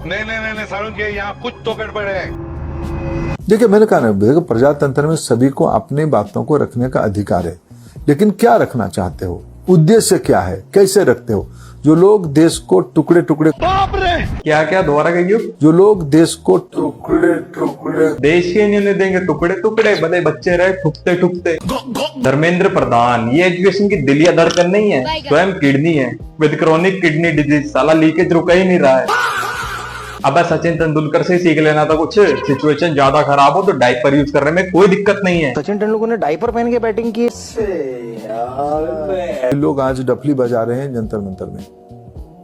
नहीं सारुण के यहाँ कुछ तो गड़बड़ है। देखिए, मैंने कहा ना, देखो, प्रजातंत्र में सभी को अपनी बातों को रखने का अधिकार है, लेकिन क्या रखना चाहते हो, उद्देश्य क्या है, कैसे रखते हो। जो लोग देश को टुकड़े टुकड़े, बाप रे, क्या दोबारा कहियो। जो लोग देश को टुकड़े टुकड़े, देश के नहीं देंगे टुकड़े टुकड़े, भले बच्चे रहे ठुकते ठुकते। धर्मेंद्र प्रधान, ये एजुकेशन की दिल या धड़कन नहीं है, स्वयं किडनी है विद क्रॉनिक किडनी डिजीज। साला लीकेज रुका ही नहीं रहा है। अब सचिन तेंदुलकर से सीख लेना था कुछ। सिचुएशन ज्यादा खराब हो तो डायपर यूज करने में कोई दिक्कत नहीं है। सचिन तेंदुलकर ने डायपर पहन के बैटिंग की। लोग आज डफली बजा रहे हैं जंतर मंतर में।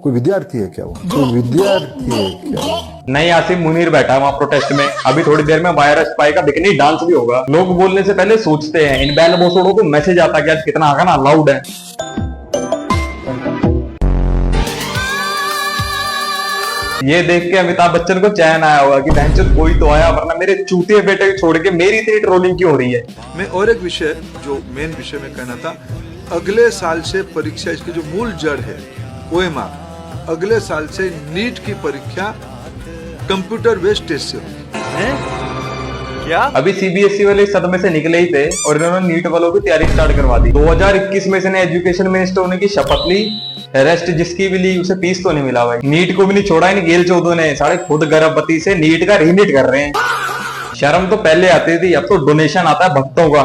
कोई विद्यार्थी है क्या वो? कोई विद्यार्थी है क्या? नहीं, आसिम मुनीर बैठा है वहां प्रोटेस्ट में। अभी थोड़ी देर में वायरस स्पाई का बिकनी डांस भी होगा। लोग बोलने से पहले सोचते हैं। इन बैल बोसोड़ों को मैसेज आता है कि आज कितना खाना अलाउड है। ये देख के अमिताभ बच्चन को चैन आया होगा कि बहनचोद कोई तो आया, वरना मेरे चूतिए बेटे को छोड़ के मेरी इतनी ट्रोलिंग क्यों हो रही है। मैं और एक विषय जो मेन विषय में कहना था, अगले साल से परीक्षा, इसकी जो मूल जड़ है OMR, अगले साल से नीट की परीक्षा कंप्यूटर बेस्ड टेस्ट से होगी। क्या अभी CBSE वाले सदमे से निकले ही थे और इन्होंने नीट वालों की तैयारी स्टार्ट करवा दी। 2021 में इसने एजुकेशन मिनिस्टर होने की शपथ ली। रेस्ट जिसकी भी ली उसे पीस तो नहीं मिला भाई। नीट को भी नहीं छोड़ा इन गेल चौधरी ने। साढ़े खुद गर्भवती से नीट का रीनीट कर रहे हैं। शर्म तो पहले आती थी, अब तो डोनेशन आता है भक्तों का।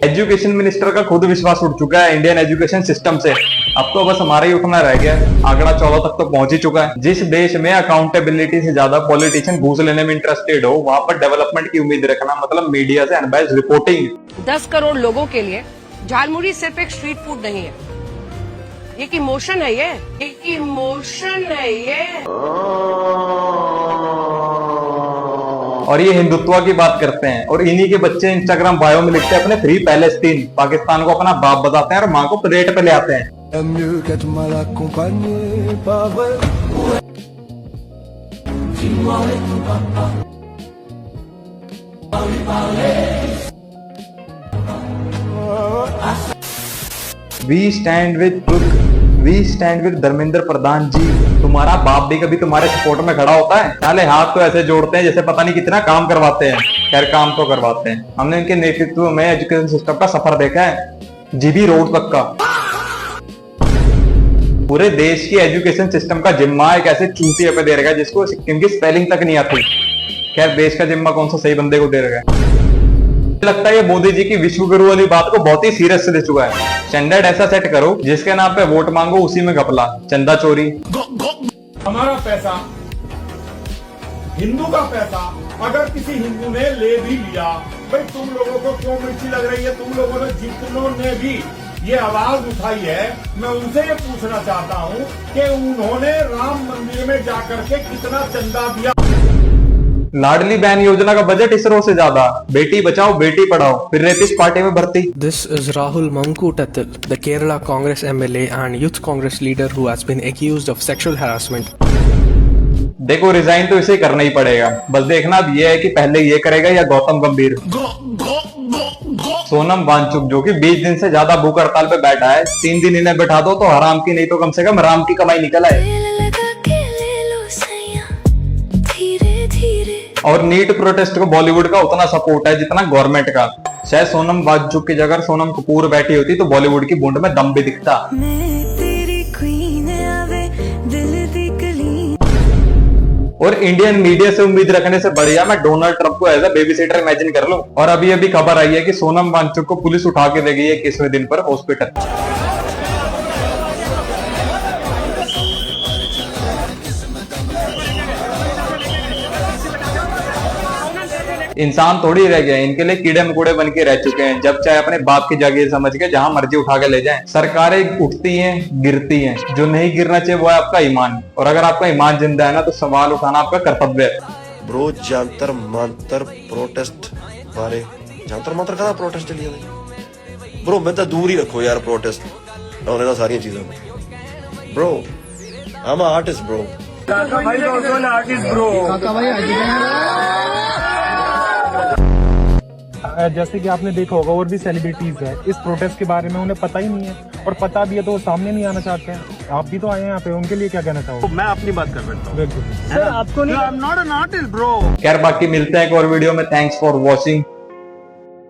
एजुकेशन मिनिस्टर का खुद विश्वास उठ चुका है इंडियन एजुकेशन सिस्टम से। अब तो बस हमारा ही उठना रह गया। आंकड़ा 14 तक तो पहुंच ही चुका है। जिस देश में अकाउंटेबिलिटी से ज्यादा पॉलिटिशियन घूस लेने में इंटरेस्टेड हो, वहां पर डेवलपमेंट की उम्मीद रखना मतलब मीडिया से अनबायस्ड रिपोर्टिंग। 10 करोड़ लोगों के लिए झालमुड़ी सिर्फ एक स्ट्रीट फूड नहीं है, एक इमोशन है। ये एक इमोशन है ये। और ये हिंदुत्व की बात करते हैं और इन्हीं के बच्चे इंस्टाग्राम बायो में लिखते हैं अपने फ्री पैलेस्टीन। पाकिस्तान को अपना बाप बताते हैं और माँ को प्लेट पे ले आते हैं। We stand with truth, we stand with Dharmendra Pradhan ji. तुम्हारा बाप भी कभी तुम्हारे सपोर्ट में खड़ा होता है? साले हाथ तो ऐसे जोड़ते हैं जैसे पता नहीं कितना काम करवाते हैं। खैर, काम तो करवाते हैं। हमने इनके नेतृत्व में एजुकेशन सिस्टम का सफर देखा है, जीबी रोड तक का। पूरे देश की एजुकेशन सिस्टम का जिम्मा एक ऐसे चूतिया पे दे रखा है जिसको सिक्किम की स्पेलिंग तक नहीं आती। खैर, देश का जिम्मा कौन सा सही बंदे को दे रखा है। लगता है ये मोदी जी की विश्व गुरु वाली बात को बहुत ही सीरियस से ले चुका है। स्टैंडर्ड ऐसा सेट करो जिसके नाम पे वोट मांगो उसी में घपला, चंदा चोरी। हमारा पैसा, हिंदू का पैसा अगर किसी हिंदू ने ले भी लिया, भाई तुम लोगों को क्यों मिर्ची लग रही है? तुम लोगों ने, जितनों ने भी ये आवाज उठाई है, मैं उनसे ये पूछना चाहता हूँ कि उन्होंने राम मंदिर में जाकर के कितना चंदा दिया? लाडली बहन योजना का बजट इसरो से ज्यादा। बेटी बचाओ बेटी पढ़ाओ, फिर रेपिस्ट पार्टी में भर्ती। This is Rahul Mankutattil, the Kerala Congress MLA and Youth Congress leader who has been accused of sexual harassment. देखो, रिजाइन तो इसे करना ही पड़ेगा। बस देखना अब ये है कि पहले ये करेगा या गौतम गंभीर। सोनम वांगचुक जो कि 20 दिन से ज्यादा भूख हड़ताल पे बैठा है, 3 दिन इन्हें बैठा दो तो हराम की नहीं तो कम से कम राम की कमाई निकल आए। और नीट प्रोटेस्ट को बॉलीवुड का उतना सपोर्ट है जितना गवर्नमेंट का। शायद सोनम वांगचुक की जगह सोनम कपूर बैठी होती तो बॉलीवुड की बूंद में दम भी दिखता। और इंडियन मीडिया से उम्मीद रखने से बढ़िया मैं डोनाल्ड ट्रंप को as a baby sitter imagine कर लूं। और अभी अभी खबर आई है कि सोनम वांगचुक को पुलिस उठा के ले गई है 21वें दिन पर हॉस्पिटल। इंसान थोड़ी रह गए, इनके लिए कीड़े मकोड़े बन के रह चुके हैं। जब चाहे अपने बाप की जागीर समझ के जहां मर्जी उठा के ले जाएं। सरकारें उठती हैं, गिरती हैं, जो नहीं गिरना चाहिए वो है आपका ईमान। और अगर आपका ईमान जिंदा है ना तो सवाल उठाना आपका कर्तव्य है। ब्रो जंतर मंतर प्रोटेस्ट बारे जंतर मंतर का प्रोटेस्ट चली जाए ब्रो, मैं तो दूर ही रखो यार प्रोटेस्ट और सारी चीजों में। Bro I am artist bro. जैसे कि आपने देखा होगा और भी सेलिब्रिटीज है, इस प्रोटेस्ट के बारे में उन्हें पता ही नहीं है और पता भी है तो वो सामने नहीं आना चाहते हैं। आप भी तो आए हैं यहाँ पे, उनके लिए क्या कहना चाहोगे? मैं अपनी बात कर बैठता हूँ सर आपको नहीं, I am not an artist bro. खैर बाकी मिलते हैं एक और वीडियो में। Thanks for watching.